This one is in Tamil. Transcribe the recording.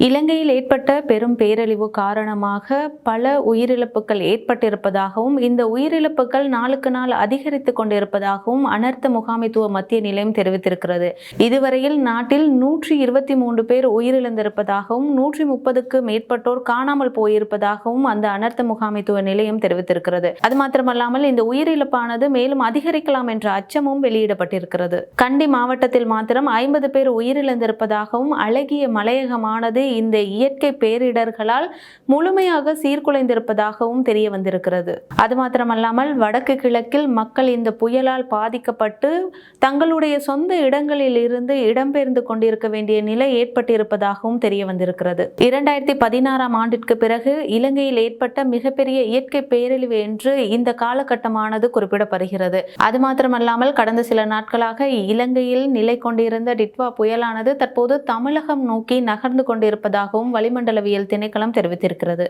இலங்கையில் ஏற்பட்ட பெரும் பேரழிவு காரணமாக பல உயிரிழப்புகள் ஏற்பட்டிருப்பதாகவும் இந்த உயிரிழப்புகள் நாளுக்கு நாள் அதிகரித்து கொண்டிருப்பதாகவும் அனர்த்த முகாமைத்துவ மத்திய நிலையம் தெரிவித்திருக்கிறது. இதுவரையில் நாட்டில் 123 பேர் உயிரிழந்திருப்பதாகவும் 130க்கு மேற்பட்டோர் காணாமல் போயிருப்பதாகவும் அந்த அனர்த்த முகாமைத்துவ நிலையம் தெரிவித்திருக்கிறது. அது மாத்திரமல்லாமல் இந்த உயிரிழப்பானது மேலும் அதிகரிக்கலாம் என்ற அச்சமும் வெளியிடப்பட்டிருக்கிறது. கண்டி மாவட்டத்தில் மாத்திரம் 50 பேர் உயிரிழந்திருப்பதாகவும் அழகிய மலையகமானது இந்த இயற்கை பேரிடர்களால் முழுமையாக சீர்குலைந்திருப்பதாகவும் தெரிய வந்திருக்கிறது. அது மாத்திரமல்லாமல் வடக்கு கிழக்கில் மக்கள் இந்த புயலால் பாதிக்கப்பட்டு தங்களுடைய சொந்த இடங்களில் இருந்து இடம்பெயர்ந்து கொண்டிருக்க வேண்டிய நிலை ஏற்பட்டிருப்பதாகவும் தெரிய வந்திருக்கிறது. 2016ஆம் ஆண்டிற்கு பிறகு இலங்கையில் ஏற்பட்ட மிகப்பெரிய இயற்கை பேரழிவு என்று இந்த காலகட்டமானது குறிப்பிடப்படுகிறது. அது மாத்திரமல்லாமல் கடந்த சில நாட்களாக இலங்கையில் நிலை கொண்டிருந்த டிட்வா புயலானது தற்போது தமிழகம் நோக்கி நகர்ந்து கொண்டிருப்பதாகவும் வளிமண்டலவியல் திணைக்களம் தெரிவித்திருக்கிறது.